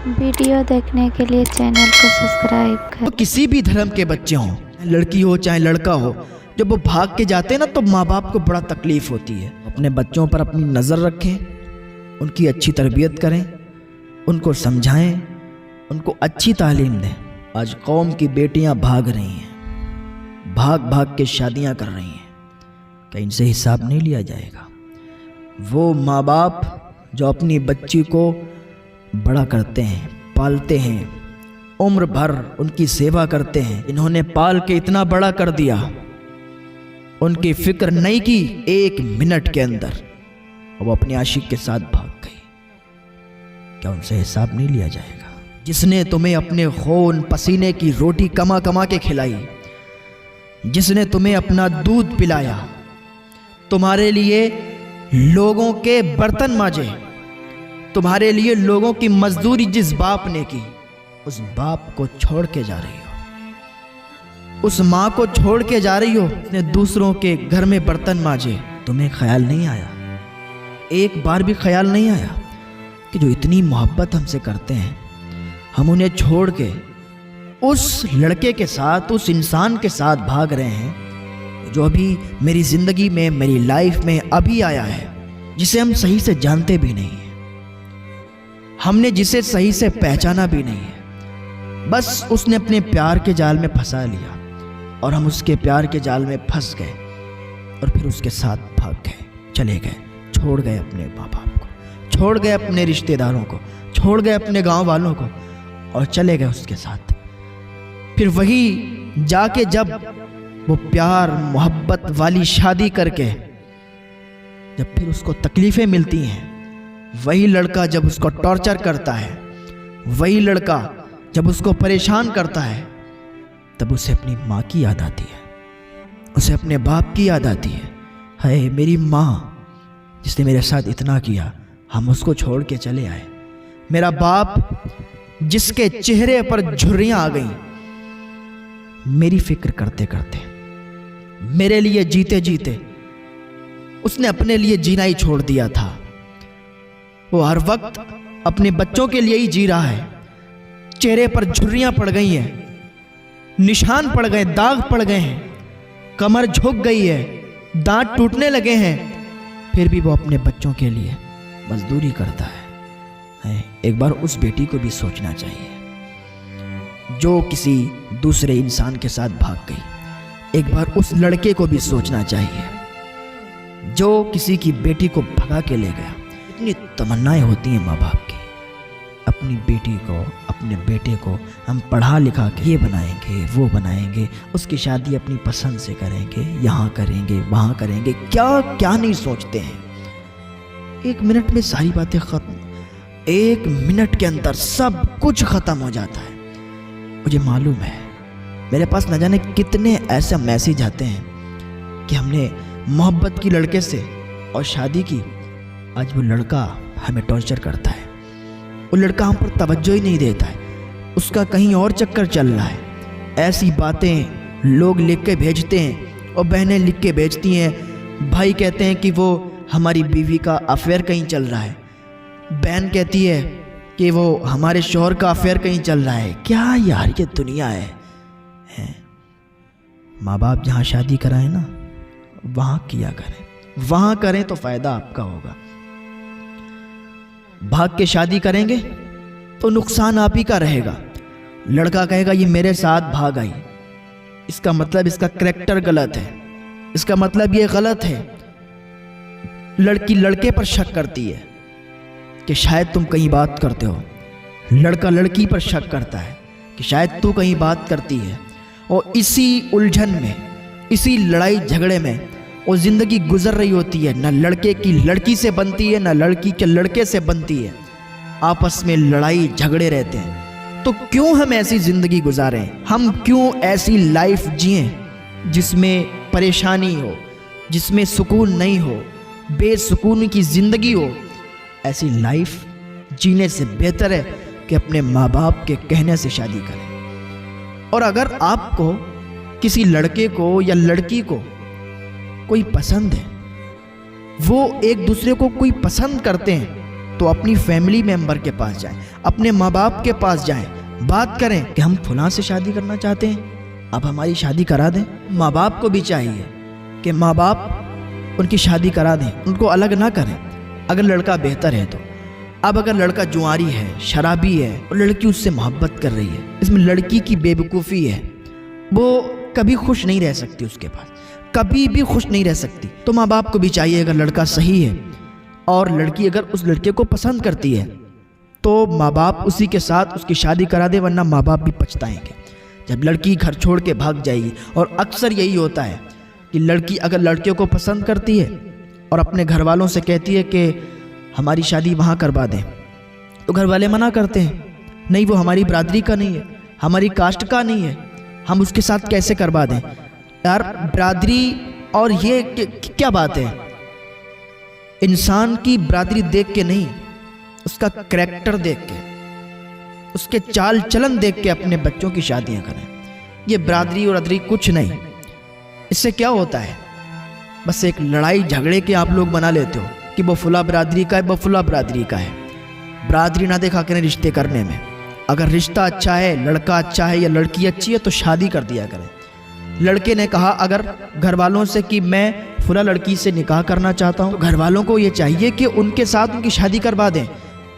Video देखने के लिए चैनल को सब्सक्राइब तो करें। किसी भी धर्म के बच्चे हों, लड़की हो चाहे लड़का हो, जब वो भाग के जाते हैं ना तो माँ बाप को बड़ा तकलीफ होती है। अपने बच्चों पर अपनी नज़र रखें, उनकी अच्छी तरबियत करें, उनको समझाएं, उनको अच्छी तालीम दें। आज कौम की बेटियां भाग रही हैं, भाग भाग के शादियां कर रही हैं, क्या इनसे हिसाब नहीं लिया जाएगा? वो माँ बाप जो अपनी बच्ची को बड़ा करते हैं, पालते हैं, उम्र भर उनकी सेवा करते हैं, इन्होंने पाल के इतना बड़ा कर दिया, उनकी फिक्र नहीं की एक मिनट के अंदर वो अपने आशिक के साथ भाग गई, क्या उनसे हिसाब नहीं लिया जाएगा? जिसने तुम्हें अपने खून पसीने की रोटी कमा कमा के खिलाई, जिसने तुम्हें अपना दूध पिलाया, तुम्हारे लिए लोगों के बर्तन मांजे, तुम्हारे लिए लोगों की मजदूरी जिस बाप ने की, उस बाप को छोड़ के जा रही हो, उस माँ को छोड़ के जा रही हो, उसने दूसरों के घर में बर्तन मांजे। तुम्हें ख्याल नहीं आया, एक बार भी ख्याल नहीं आया कि जो इतनी मोहब्बत हमसे करते हैं, हम उन्हें छोड़ के उस लड़के के साथ, उस इंसान के साथ भाग रहे हैं जो अभी मेरी ज़िंदगी में, मेरी लाइफ में अभी आया है, जिसे हम सही से जानते भी नहीं हैं, हमने जिसे सही से पहचाना भी नहीं है। बस उसने अपने प्यार के जाल में फंसा लिया और हम उसके प्यार के जाल में फंस गए और फिर उसके साथ भाग गए, चले गए, छोड़ गए अपने माँ बाप को, छोड़ गए अपने रिश्तेदारों को, छोड़ गए अपने गांव वालों को और चले गए उसके साथ। फिर वही जाके जब वो प्यार मोहब्बत वाली शादी करके जब फिर उसको तकलीफ़ें मिलती हैं, वही लड़का जब उसको टॉर्चर करता है, वही लड़का जब उसको परेशान करता है, तब उसे अपनी माँ की याद आती है, उसे अपने बाप की याद आती है। हाय मेरी माँ जिसने मेरे साथ इतना किया, हम उसको छोड़ के चले आए। मेरा बाप जिसके चेहरे पर झुर्रियाँ आ गईं, मेरी फिक्र करते करते, मेरे लिए जीते जीते उसने अपने लिए जीना ही छोड़ दिया था। वो हर वक्त अपने बच्चों के लिए ही जी रहा है। चेहरे पर झुर्रियाँ पड़ गई हैं, निशान पड़ गए, दाग पड़ गए हैं, कमर झुक गई है, दांत टूटने लगे हैं, फिर भी वो अपने बच्चों के लिए मजदूरी करता है। एक बार उस बेटी को भी सोचना चाहिए जो किसी दूसरे इंसान के साथ भाग गई। एक बार उस लड़के को भी सोचना चाहिए जो किसी की बेटी को भगा के ले गया। इतनी तमन्नाएं होती हैं माँ बाप की, अपनी बेटी को, अपने बेटे को हम पढ़ा लिखा के ये बनाएंगे, वो बनाएंगे, उसकी शादी अपनी पसंद से करेंगे, यहाँ करेंगे, वहाँ करेंगे, क्या क्या नहीं सोचते हैं। एक मिनट में सारी बातें खत्म, एक मिनट के अंदर सब कुछ खत्म हो जाता है। मुझे मालूम है मेरे पास न जाने कितने ऐसे मैसेज आते हैं कि हमने मोहब्बत की लड़के से और शादी की, आज वो लड़का हमें टॉर्चर करता है, वो लड़का हम पर तवज्जो ही नहीं देता है, उसका कहीं और चक्कर चल रहा है। ऐसी बातें लोग लिख के भेजते हैं और बहनें लिख के भेजती हैं। भाई कहते हैं कि वो हमारी बीवी का अफेयर कहीं चल रहा है, बहन कहती है कि वो हमारे शौहर का अफेयर कहीं चल रहा है। क्या यार ये दुनिया है? माँ बाप जहाँ शादी कराए ना, वहाँ किया करें, वहाँ करें तो फ़ायदा आपका होगा। भाग के शादी करेंगे तो नुकसान आप ही का रहेगा। लड़का कहेगा ये मेरे साथ भाग आई, इसका मतलब इसका करैक्टर गलत है, इसका मतलब ये गलत है। लड़की लड़के पर शक करती है कि शायद तुम कहीं बात करते हो, लड़का लड़की पर शक करता है कि शायद तू कहीं बात करती है, और इसी उलझन में, इसी लड़ाई झगड़े में वो ज़िंदगी गुजर रही होती है। न लड़के की लड़की से बनती है, न लड़की के लड़के से बनती है, आपस में लड़ाई झगड़े रहते हैं। तो क्यों हम ऐसी ज़िंदगी गुजारें? हम क्यों ऐसी लाइफ जिएं जिसमें परेशानी हो, जिसमें सुकून नहीं हो, बेसुकून की ज़िंदगी हो? ऐसी लाइफ जीने से बेहतर है कि अपने माँ बाप के कहने से शादी करें। और अगर आपको किसी लड़के को या लड़की को कोई पसंद है, वो एक दूसरे को कोई पसंद करते हैं, تو اپنی فیملی ممبر کے پاس جائیں، اپنے ماں باپ کے پاس جائیں، بات کریں کہ ہم فلاں سے شادی کرنا چاہتے ہیں، اب ہماری شادی کرا دیں۔ ماں باپ کو بھی چاہیے کہ ماں باپ ان کی شادی کرا دیں، ان کو الگ نہ کریں اگر لڑکا بہتر ہے تو۔ اب اگر لڑکا جواری ہے، شرابی ہے اور لڑکی اس سے محبت کر رہی ہے، اس میں لڑکی کی بے وقوفی ہے، وہ کبھی خوش نہیں رہ سکتی، اس کے پاس کبھی بھی خوش نہیں رہ سکتی۔ تو ماں باپ کو بھی چاہیے اگر لڑکا صحیح ہے اور لڑکی اگر اس لڑکے کو پسند کرتی ہے تو ماں باپ اسی کے ساتھ اس کی شادی کرا دے، ورنہ ماں باپ بھی پچھتائیں گے جب لڑکی گھر چھوڑ کے بھاگ جائے گی۔ اور اکثر یہی ہوتا ہے کہ لڑکی اگر لڑکے کو پسند کرتی ہے اور اپنے گھر والوں سے کہتی ہے کہ ہماری شادی وہاں کروا دیں، تو گھر والے منع کرتے ہیں، نہیں وہ ہماری برادری کا نہیں ہے، ہماری کاسٹ کا نہیں ہے، ہم اس کے ساتھ کیسے کروا دیں۔ یار برادری اور یہ کیا بات ہے؟ انسان کی برادری دیکھ کے نہیں، اس کا کریکٹر دیکھ کے، اس کے چال چلن دیکھ کے اپنے بچوں کی شادیاں کریں۔ یہ برادری اور ادری کچھ نہیں، اس سے کیا ہوتا ہے؟ بس ایک لڑائی جھگڑے کے آپ لوگ بنا لیتے ہو کہ وہ فلاں برادری کا ہے، وہ فلاں برادری کا ہے۔ برادری نہ دیکھا کریں رشتے کرنے میں، اگر رشتہ اچھا ہے، لڑکا اچھا ہے یا لڑکی اچھی ہے تو شادی کر دیا کریں۔ لڑکے نے کہا اگر گھر والوں سے کہ میں فلاں لڑکی سے نکاح کرنا چاہتا ہوں، تو گھر والوں کو یہ چاہیے کہ ان کے ساتھ ان کی شادی کروا دیں،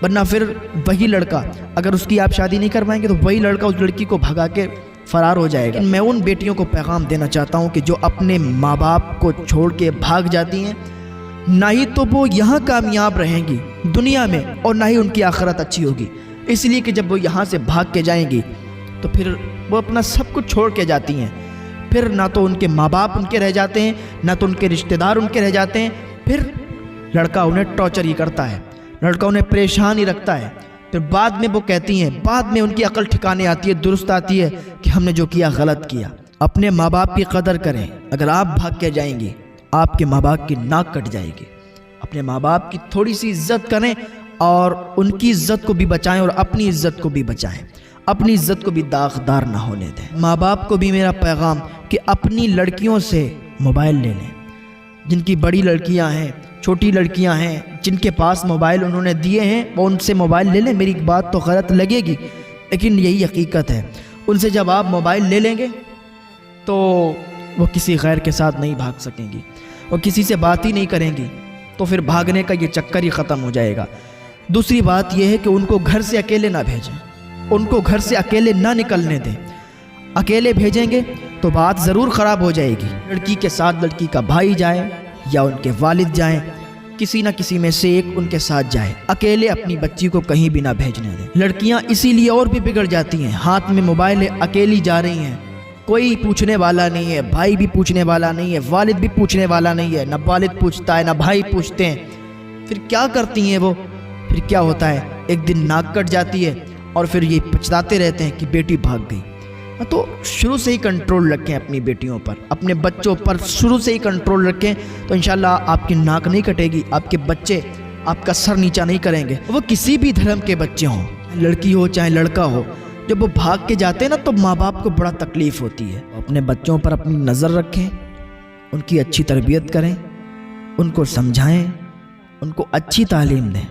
ورنہ پھر وہی لڑکا اگر اس کی آپ شادی نہیں کروائیں گے تو وہی لڑکا اس لڑکی کو بھگا کے فرار ہو جائے گا۔ میں ان بیٹیوں کو پیغام دینا چاہتا ہوں کہ جو اپنے ماں باپ کو چھوڑ کے بھاگ جاتی ہیں، نہ ہی تو وہ یہاں کامیاب رہیں گی دنیا میں اور نہ ہی ان کی آخرت اچھی ہوگی، اس لیے کہ جب وہ یہاں سے بھاگ کے جائیں گی تو پھر وہ اپنا سب کچھ چھوڑ کے جاتی ہیں، پھر نہ تو ان کے ماں باپ ان کے رہ جاتے ہیں، نہ تو ان کے رشتہ دار ان کے رہ جاتے ہیں، پھر لڑکا انہیں ٹارچر ہی کرتا ہے، لڑکا انہیں پریشان ہی رکھتا ہے، پھر بعد میں وہ کہتی ہیں، بعد میں ان کی عقل ٹھکانے آتی ہے، درست آتی ہے کہ ہم نے جو کیا غلط کیا۔ اپنے ماں باپ کی قدر کریں، اگر آپ بھاگ کے جائیں گی آپ کے ماں باپ کی ناک کٹ جائے گی۔ اپنے ماں باپ کی تھوڑی سی عزت کریں اور ان کی عزت کو بھی بچائیں اور اپنی عزت کو بھی بچائیں، اپنی عزت کو بھی داغدار نہ ہونے دیں۔ ماں باپ کو بھی میرا پیغام کہ اپنی لڑکیوں سے موبائل لے لیں، جن کی بڑی لڑکیاں ہیں، چھوٹی لڑکیاں ہیں، جن کے پاس موبائل انہوں نے دیے ہیں وہ ان سے موبائل لے لیں۔ میری بات تو غلط لگے گی لیکن یہی حقیقت ہے، ان سے جب آپ موبائل لے لیں گے تو وہ کسی غیر کے ساتھ نہیں بھاگ سکیں گی، اور کسی سے بات ہی نہیں کریں گی، تو پھر بھاگنے کا یہ چکر ہی ختم ہو جائے گا۔ دوسری بات یہ ہے کہ ان کو گھر سے اکیلے نہ بھیجیں، ان کو گھر سے اکیلے نہ نکلنے دیں۔ اکیلے بھیجیں گے تو بات ضرور خراب ہو جائے گی۔ لڑکی کے ساتھ لڑکی کا بھائی جائے یا ان کے والد جائیں، کسی نہ کسی میں سے ایک ان کے ساتھ جائے، اکیلے اپنی بچی کو کہیں بھی نہ بھیجنے دیں۔ لڑکیاں اسی لیے اور بھی بگڑ جاتی ہیں، ہاتھ میں موبائل ہے، اکیلی جا رہی ہیں، کوئی پوچھنے والا نہیں ہے، بھائی بھی پوچھنے والا نہیں ہے، والد بھی پوچھنے والا نہیں ہے، نہ والد پوچھتا ہے نہ بھائی پوچھتے ہیں۔ پھر کیا کرتی ہیں وہ؟ پھر کیا ہوتا ہے، ایک دن ناک کٹ جاتی ہے اور پھر یہ پچھتاتے رہتے ہیں کہ بیٹی بھاگ گئی۔ تو شروع سے ہی کنٹرول رکھیں اپنی بیٹیوں پر، اپنے بچوں پر شروع سے ہی کنٹرول رکھیں تو انشاءاللہ آپ کی ناک نہیں کٹے گی، آپ کے بچے آپ کا سر نیچا نہیں کریں گے، وہ کسی بھی دھرم کے بچے ہوں، لڑکی ہو چاہے لڑکا ہو۔ جب وہ بھاگ کے جاتے ہیں نا تو ماں باپ کو بڑا تکلیف ہوتی ہے۔ اپنے بچوں پر اپنی نظر رکھیں، ان کی اچھی تربیت کریں، ان کو سمجھائیں، ان کو اچھی تعلیم دیں۔